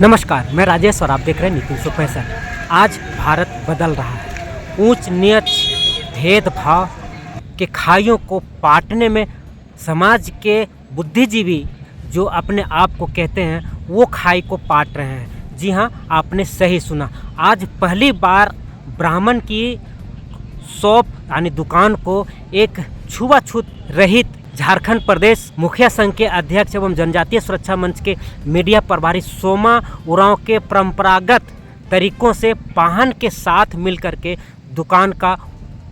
नमस्कार, मैं राजेश और आप देख रहे हैं नितिन शो फैशन। आज भारत बदल रहा है। ऊंच नीच भेदभाव के खाइयों को पाटने में समाज के बुद्धिजीवी जो अपने आप को कहते हैं वो खाई को पाट रहे हैं। जी हाँ, आपने सही सुना। आज पहली बार ब्राह्मण की शॉप यानी दुकान को एक छुआछूत रहित झारखंड प्रदेश मुखिया संघ के अध्यक्ष एवं जनजातीय सुरक्षा मंच के मीडिया प्रभारी सोमा उरांव के परंपरागत तरीकों से वाहन के साथ मिलकर के दुकान का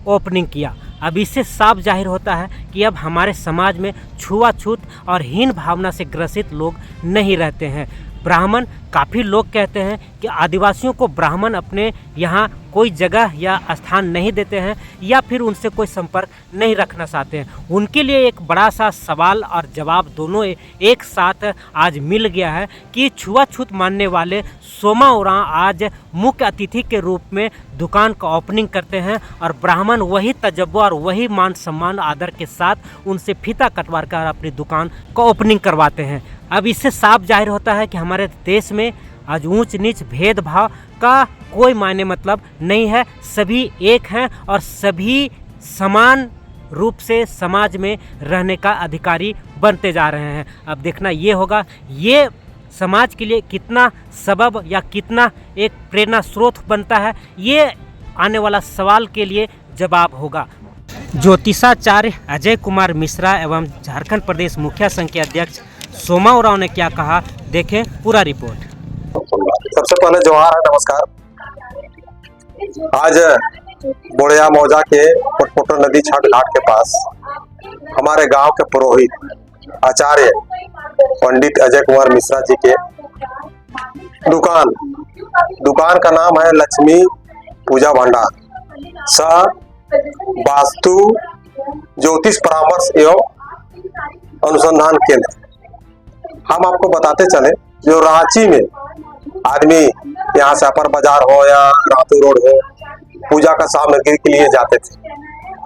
ओपनिंग किया। अब इससे साफ जाहिर होता है कि अब हमारे समाज में छुआछूत और हीन भावना से ग्रसित लोग नहीं रहते हैं। ब्राह्मण, काफ़ी लोग कहते हैं कि आदिवासियों को ब्राह्मण अपने यहाँ कोई जगह या स्थान नहीं देते हैं या फिर उनसे कोई संपर्क नहीं रखना चाहते हैं। उनके लिए एक बड़ा सा सवाल और जवाब दोनों एक साथ आज मिल गया है कि छुआछूत मानने वाले सोमा उरांव आज मुख्य अतिथि के रूप में दुकान का ओपनिंग करते हैं और ब्राह्मण वही तजब्बा और वही मान सम्मान आदर के साथ उनसे फीता कटवा कर अपनी दुकान का ओपनिंग करवाते हैं। अब इससे साफ जाहिर होता है कि हमारे देश में आज ऊंच नीच भेदभाव का कोई मायने मतलब नहीं है। सभी एक हैं और सभी समान रूप से समाज में रहने का अधिकारी बनते जा रहे हैं। अब देखना ये होगा ये समाज के लिए कितना सबब या कितना एक प्रेरणा स्रोत बनता है, ये आने वाला सवाल के लिए जवाब होगा। ज्योतिषाचार्य अजय कुमार मिश्रा एवं झारखंड प्रदेश मुखिया संघ के अध्यक्ष सोमा उरांव ने क्या कहा, देखें पूरा रिपोर्ट। सबसे पहले जोहार है, नमस्कार। आज बोड़िया मौजा के पुटपुटो नदी छठ घाट के पास हमारे गांव के पुरोहित आचार्य पंडित अजय कुमार मिश्रा जी के दुकान का नाम है लक्ष्मी पूजा भंडार सह वास्तु ज्योतिष परामर्श एवं अनुसंधान केंद्र। हम आपको बताते चले, जो रांची में आदमी यहाँ से अपर बाजार हो या रातू रोड हो पूजा का सामग्री के लिए जाते थे,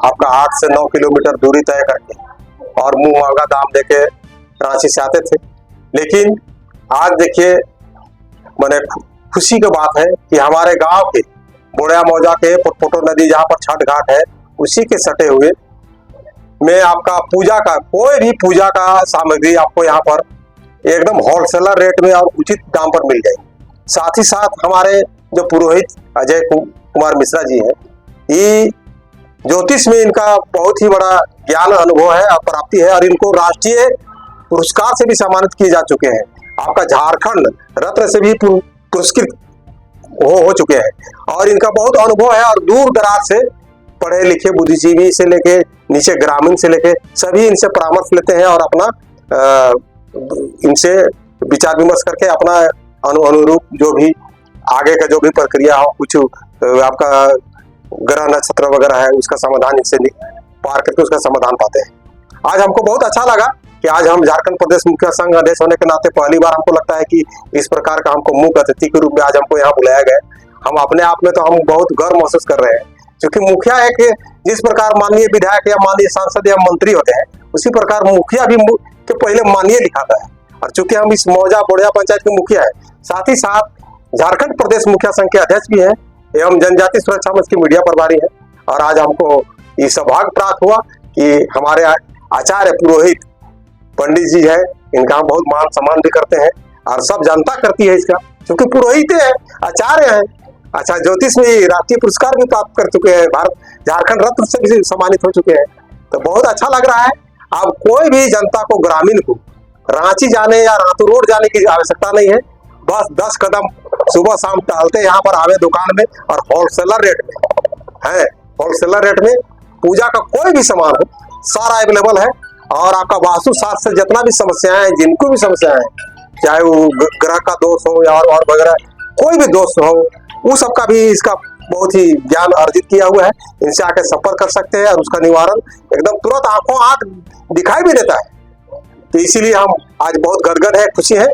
आपका 8 से 9 किलोमीटर दूरी तय करके और मुंह मांगा दाम देके रांची से आते थे। लेकिन आज देखिए, मैंने खुशी की बात है कि हमारे गांव के बोड़िया मौजा के पुटपुटो नदी जहाँ पर छठ घाट है उसी के सटे हुए में आपका पूजा का कोई भी पूजा का सामग्री आपको यहाँ पर एकदम होलसेलर रेट में और उचित दाम पर मिल जाएगी। साथ ही साथ हमारे जो पुरोहित अजय कुमार मिश्रा जी हैं, ये ज्योतिष में इनका बहुत ही बड़ा ज्ञान अनुभव है और प्राप्ति है और इनको राष्ट्रीय पुरस्कार से भी सम्मानित किए जा चुके हैं। आपका झारखंड रत्न से भी पुरस्कृत हो चुके हैं और इनका बहुत अनुभव है और दूर दराज से पढ़े लिखे बुद्धिजीवी से लेके नीचे ग्रामीण से लेके सभी इनसे परामर्श लेते हैं और अपना इनसे विचार विमर्श करके अपना अनुरूप जो भी आगे का जो भी प्रक्रिया हो, कुछ आपका ग्रह नक्षत्र वगैरह है उसका समाधान इनसे पार करके उसका समाधान पाते हैं। आज हमको बहुत अच्छा लगा कि आज हम झारखंड प्रदेश मुखिया संघ अध्यक्ष होने के नाते पहली बार हमको लगता है कि इस प्रकार का हमको मुख्य अतिथि के रूप में आज हमको यहाँ बुलाया गया। हम अपने आप में तो हम बहुत गर्व महसूस कर रहे हैं, क्योंकि मुखिया है कि जिस प्रकार माननीय विधायक या माननीय सांसद या मंत्री होते हैं उसी प्रकार मुखिया भी के पहले माननीय लिखाता है। और चूंकि हम इस मौजा बोड़िया पंचायत के मुखिया है, साथ ही साथ झारखंड प्रदेश मुखिया संघ के अध्यक्ष भी है एवं जनजातीय सुरक्षा मंच के मीडिया प्रभारी है। और आज हमको ये सौभाग्य प्राप्त हुआ कि हमारे आचार्य पुरोहित पंडित जी है, इनका हम बहुत मान सम्मान भी करते हैं और सब जनता करती है इसका, क्योंकि पुरोहित है, आचार्य है। अच्छा, ज्योतिष में राष्ट्रीय पुरस्कार भी प्राप्त कर चुके हैं, भारत झारखंड रत्न से भी सम्मानित हो चुके हैं। तो बहुत अच्छा लग रहा है। अब कोई भी जनता को, ग्रामीण को रांची जाने या रातू रोड जाने की आवश्यकता नहीं है। बस 10 कदम सुबह शाम टहलते यहाँ पर आवे दुकान में और होलसेलर रेट में है, होलसेलर रेट में पूजा का कोई भी सामान हो सारा अवेलेबल है। और आपका वास्तु शास्त्र से जितना भी समस्याएं हैं, जिनको भी समस्याएं हैं, चाहे वो ग्रह का दोष हो या और वगैरह कोई भी दोष हो, वो सबका भी इसका बहुत ही ज्ञान अर्जित किया हुआ है। इनसे आके संपर्क कर सकते हैं और उसका निवारण एकदम तुरंत आंखों आंख दिखाई भी देता है। तो इसीलिए हम आज बहुत गदगद है, खुशी है।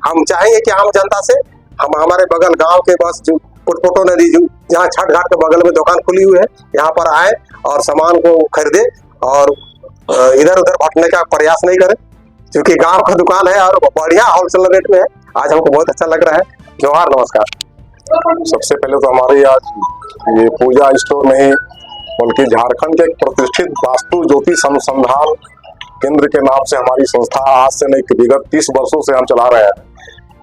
हम चाहेंगे कि आम जनता से हम हमारे बगल गांव के बस जो पुटपुटो नदी जो जहाँ छठ घाट के बगल में दुकान खुली हुई है, यहाँ पर आए और सामान को खरीदे और इधर उधर भटकने का प्रयास नहीं करें, क्योंकि गांव का दुकान है और बढ़िया होलसेल रेट में है। आज हमको बहुत अच्छा लग रहा है। जोहार, नमस्कार। सबसे पहले तो हमारे आज ये पूजा स्टोर में ही उनकी झारखंड के एक प्रतिष्ठित वास्तु ज्योतिष अनुसंधान केंद्र के नाम से हमारी संस्था आज से नहीं विगत 30 वर्षों से हम चला रहे हैं।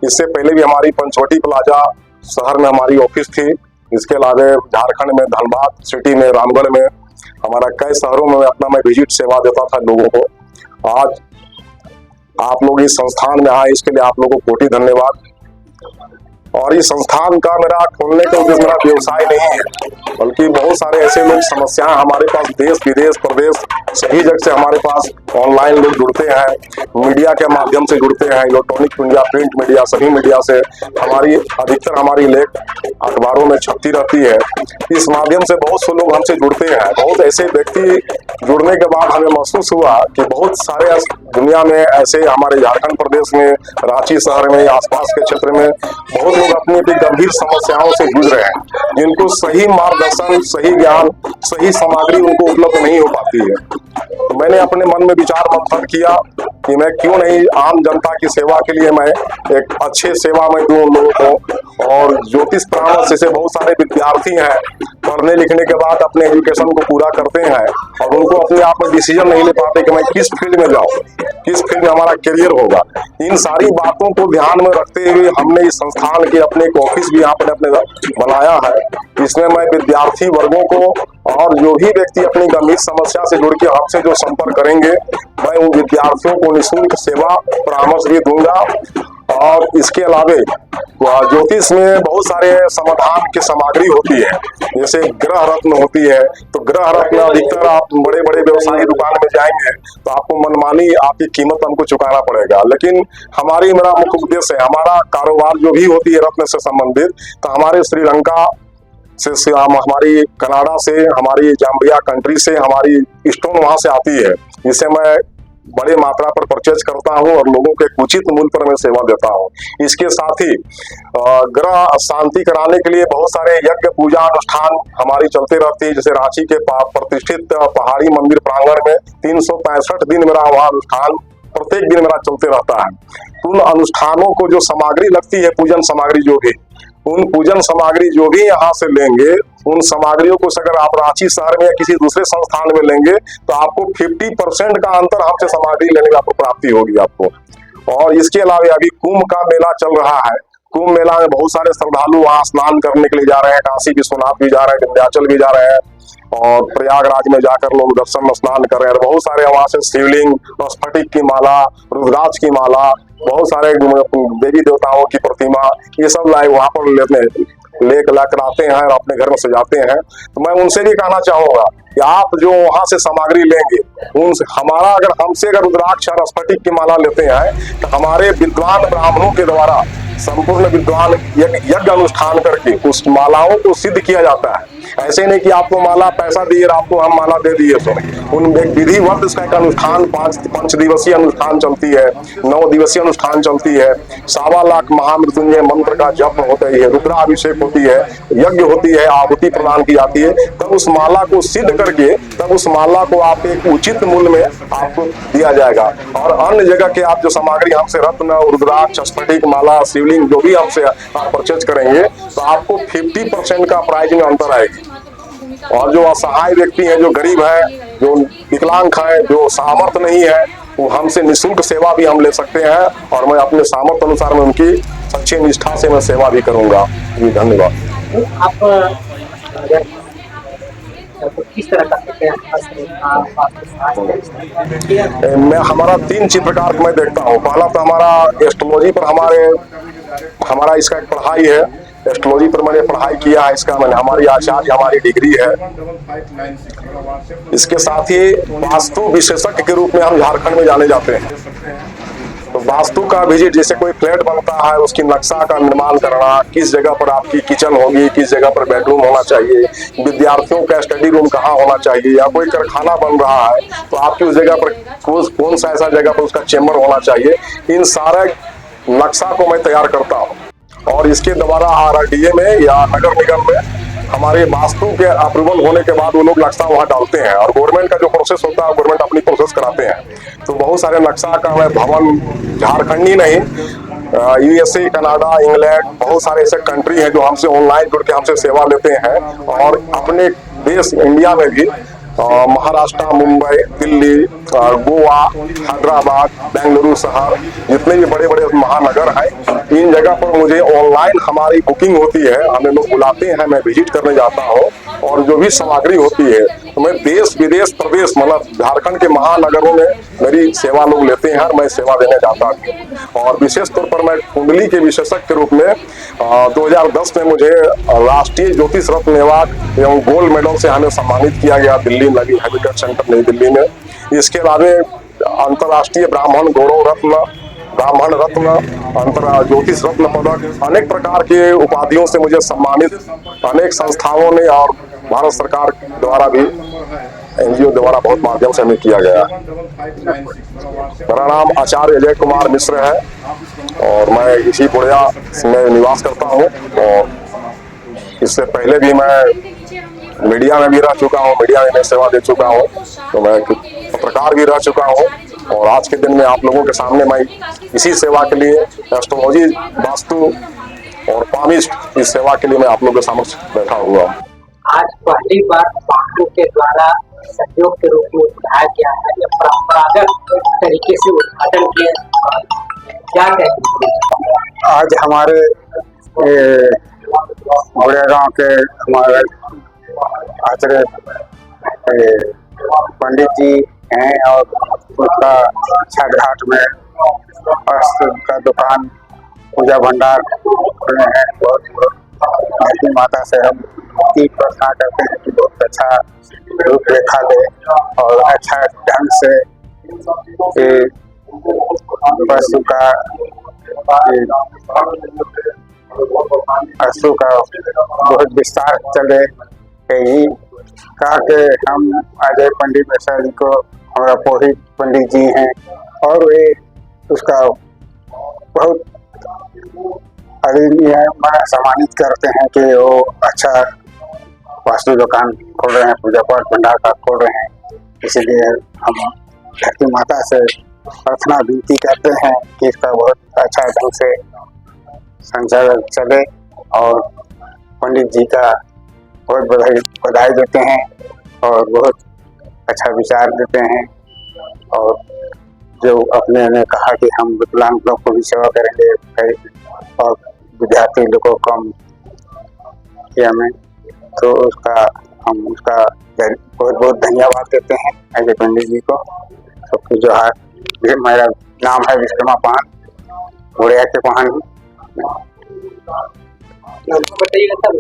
इससे पहले भी हमारी पंचवटी प्लाजा शहर में हमारी ऑफिस थी। इसके अलावा झारखंड में धनबाद सिटी में, रामगढ़ में, हमारा कई शहरों में अपना मैं विजिट सेवा देता था लोगों को। आज आप लोग इस संस्थान में आए, इसके लिए आप लोगों को कोटि धन्यवाद। और इस संस्थान का मेरा खोलने का उद्देश्य मेरा व्यवसाय नहीं है, बल्कि बहुत सारे ऐसे लोग समस्याएं हमारे पास देश विदेश प्रदेश सभी जगह से हमारे पास ऑनलाइन लोग जुड़ते हैं, मीडिया के माध्यम से जुड़ते हैं, इलेक्ट्रॉनिक मीडिया, प्रिंट मीडिया, सभी मीडिया से अधिकतर हमारी लेख अखबारों में छपती रहती है। इस माध्यम से बहुत से लोग हमसे जुड़ते हैं। बहुत ऐसे व्यक्ति जुड़ने के बाद हमें महसूस हुआ कि बहुत सारे दुनिया में ऐसे हमारे झारखंड प्रदेश में, रांची शहर में, आसपास के क्षेत्र में बहुत लोग अपनी अपनी गंभीर समस्याओं से जूझ रहे हैं, जिनको सही मार्गदर्शन, सही ज्ञान, सही सामग्री उनको उपलब्ध नहीं हो पाती है। तो मैंने अपने मन में विचार मंथन किया कि मैं क्यों नहीं आम जनता की सेवा के लिए मैं एक अच्छे सेवा में दूं उन लोगों को। और ज्योतिष परामर्श जैसे बहुत सारे विद्यार्थी हैं, पढ़ने लिखने के बाद अपने एजुकेशन को पूरा करते हैं और उनको अपने आप में डिसीजन नहीं ले पाते कि मैं किस फील्ड में जाऊं, किस फील्ड में हमारा करियर होगा। इन सारी बातों को ध्यान में रखते हुए हमने इस संस्थान के अपने एक ऑफिस भी यहाँ पर अपने बनाया है। इसमें मैं विद्यार्थी वर्गों को और जो भी व्यक्ति अपनी गंभीर समस्या से जुड़ के हमसे जो संपर्क करेंगे, मैं उन विद्यार्थियों को निःशुल्क सेवा परामर्श भी दूंगा। और इसके अलावे ज्योतिष में बहुत सारे समाधान की सामग्री होती है, जैसे ग्रह रत्न होती है। तो ग्रह रत्न अधिकतर आप बड़े बड़े व्यवसायी दुकान में जाएंगे तो आपको मनमानी आपकी कीमत हमको चुकाना पड़ेगा, लेकिन मेरा मुख्य उद्देश्य है, हमारा कारोबार जो भी होती है रत्न से संबंधित, तो हमारे श्रीलंका से हमारी कनाडा से, हमारी जाम्बिया कंट्री से हमारी स्टोन वहां से आती है, जिसे मैं बड़े मात्रा पर परचेज करता हूं और लोगों के उचित मूल्य पर मैं सेवा देता हूं। इसके साथ ही ग्रह शांति कराने के लिए बहुत सारे यज्ञ पूजा अनुष्ठान हमारी चलते रहती है। जैसे रांची के प्रतिष्ठित पहाड़ी मंदिर प्रांगण में 365 दिन मेरा वहाँ अनुष्ठान प्रत्येक दिन मेरा चलते रहता है। उन अनुष्ठानों को जो सामग्री लगती है, पूजन सामग्री जो भी, उन पूजन सामग्री जो भी यहाँ से लेंगे, उन सामग्रियों को अगर आप रांची शहर में या किसी दूसरे संस्थान में लेंगे तो आपको 50% का अंतर हमसे सामग्री लेने का प्राप्ति होगी आपको। और इसके अलावा अभी कुंभ का मेला चल रहा है। कुंभ मेला में बहुत सारे श्रद्धालु वहाँ स्नान करने के लिए जा रहे हैं, काशी विश्वनाथ भी जा रहे हैं, विंध्याचल भी जा रहे हैं और प्रयागराज में जाकर लोग दर्शन स्नान कर रहे हैं। बहुत सारे वहां से शिवलिंग, स्फटिक की माला, रुद्राक्ष की माला, बहुत सारे देवी देवताओं की प्रतिमा, ये सब लाए वहां पर लेकर आते हैं और अपने घर में सजाते हैं। तो मैं उनसे भी कहना चाहूंगा कि आप जो वहां से सामग्री लेंगे, हमसे अगर रुद्राक्ष और स्फटिक की माला लेते हैं तो हमारे विद्वान ब्राह्मणों के द्वारा संपूर्ण विद्वान यज्ञ अनुष्ठान करके उस मालाओं को सिद्ध किया जाता है। ऐसे नहीं कि आपको माला पैसा दिए और आपको हम माला दे दिए। तो उन विधिवत इसका एक अनुष्ठान 5 दिवसीय अनुष्ठान चलती है, 9 दिवसीय अनुष्ठान चलती है। 1.25 लाख महामृत्युंजय मंत्र का जप होता है, रुद्राभिषेक होती है, यज्ञ होती है, आहुति प्रदान की जाती है। तब उस माला को सिद्ध करके तब उस माला को आप एक उचित मूल्य में आपको दिया जाएगा। और अन्य जगह के आप जो सामग्री हमसे रत्न, रुद्राक्ष, स्फटिक माला, शिवलिंग जो भी हमसे आप परचेज करेंगे तो आपको 50% का प्राइस में अंतर आएगी। और जो असहाय व्यक्ति हैं, जो गरीब है, जो विकलांग है, जो सामर्थ्य नहीं है, वो हमसे निःशुल्क सेवा भी हम ले सकते हैं और मैं अपने सामर्थ्य अनुसार में उनकी सच्ची निष्ठा से मैं सेवा भी करूंगा। जी धन्यवाद। आप तो किस तरह का मैं हमारा 3 चित्रकार को मैं देखता हूँ। पहला तो हमारा एस्ट्रोलॉजी पर हमारा इसका एक पढ़ाई है। एस्ट्रोलॉजी पर मैंने पढ़ाई किया है, इसका मैंने हमारी आचार्य हमारी डिग्री है। इसके साथ ही वास्तु विशेषज्ञ के रूप में हम झारखंड में जाने जाते हैं। तो वास्तु का विजिट, जैसे कोई फ्लैट बनता है उसकी नक्शा का निर्माण करना, किस जगह पर आपकी किचन होगी, किस जगह पर बेडरूम होना चाहिए, विद्यार्थियों का स्टडी रूम कहाँ होना चाहिए, या कोई कारखाना बन रहा है तो आपकी उस जगह पर कौन सा ऐसा जगह पर उसका चेम्बर होना चाहिए, इन सारे नक्शा को मैं तैयार करता हूँ। और इसके द्वारा RRDA में या नगर निगम में हमारे वास्तु के अप्रूवल होने के बाद वो लोग नक्शा वहाँ डालते हैं और गवर्नमेंट का जो प्रोसेस होता है गवर्नमेंट अपनी प्रोसेस कराते हैं। तो बहुत सारे नक्शा का मैं भवन झारखंडी नहीं यूएसए, कनाडा, इंग्लैंड, बहुत सारे ऐसे कंट्री हैं जो हमसे ऑनलाइन जुड़ के हमसे सेवा लेते हैं। और अपने देश इंडिया में भी महाराष्ट्र, मुंबई, दिल्ली, गोवा, हैदराबाद, बेंगलुरु शहर, जितने भी बड़े बड़े महानगर हैं, इन जगह पर मुझे ऑनलाइन हमारी बुकिंग होती है। हमें लोग बुलाते हैं, मैं विजिट करने जाता हूँ, और जो भी सामग्री होती है तो मैं देश विदेश प्रदेश मतलब झारखंड के महानगरों में मेरी सेवा लोग लेते हैं और मैं सेवा देने जाता हूँ। और विशेष तौर पर मैं कुंडली के विशेषज्ञ के रूप में 2010 में मुझे राष्ट्रीय ज्योतिष रत्न एवं एवं गोल्ड मेडल से हमें सम्मानित किया गया दिल्ली नवी हैबिटेट सेंटर नई दिल्ली में। इसके अलावा अंतर्राष्ट्रीय ब्राह्मण गौरव रत्न, ब्राह्मण रत्न, अंतर ज्योतिष रत्न पदक, अनेक प्रकार के उपाधियों से मुझे सम्मानित अनेक संस्थाओं ने और भारत सरकार द्वारा भी एनजीओ द्वारा बहुत माध्यम से हमें किया गया। मेरा नाम आचार्य अजय कुमार मिश्र है और मैं इसी बुढ़िया में निवास करता हूँ। और इससे पहले भी मैं मीडिया में भी रह चुका हूँ, मीडिया में मैं सेवा दे चुका हूँ, तो मैं पत्रकार भी रह चुका हूँ। और आज के दिन में आप लोगों के सामने मैं इसी सेवा के लिए, एस्ट्रोलॉजी, वास्तु और पामिस्ट, इस सेवा के लिए मैं आप लोगों के समक्ष बैठा हुआ हूँ। आज पहली बार वाहनों के द्वारा सहयोग के रूप में उठाया गया है, या परंपरागत तरीके से उद्घाटन किया, क्या कहेंगे? आज हमारे बड़े गांव के हमारे आचार्य पंडित जी हैं और उसका छठ घाट में वस्त्र का दुकान, पूजा भंडार खुले हैं। बहुत धरती माता से हम यही प्रार्थना करते हैं कि बहुत अच्छा रूपरेखा दे और अच्छा ढंग से वस्तु का बहुत विस्तार चले। यही कहा कि हम अजय पंडित मिश्रा जी को, हमारा पुरोहित पंडित जी हैं, और वे उसका बहुत माना सम्मानित करते हैं कि वो अच्छा वास्तु दुकान खोल रहे हैं, पूजा पाठ भंडार का खोल रहे हैं। इसलिए हम धरती माता से प्रार्थना विनती करते हैं कि इसका बहुत अच्छा ढंग से संचालन चले, और पंडित जी का बहुत बधाई देते हैं और बहुत अच्छा विचार देते हैं। और जो अपने ने कहा कि हम विकलांग लोग को भी सेवा करेंगे और विद्यार्थी लोगों को कम किया में, तो हम उसका बहुत बहुत धन्यवाद देते हैं अजय पंडित जी को। सबकी जोहार। मेरा नाम है विश्वकर्मा पान, बुढ़िया के पान,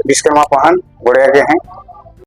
विश्वकर्मा पान बुढ़िया के हैं।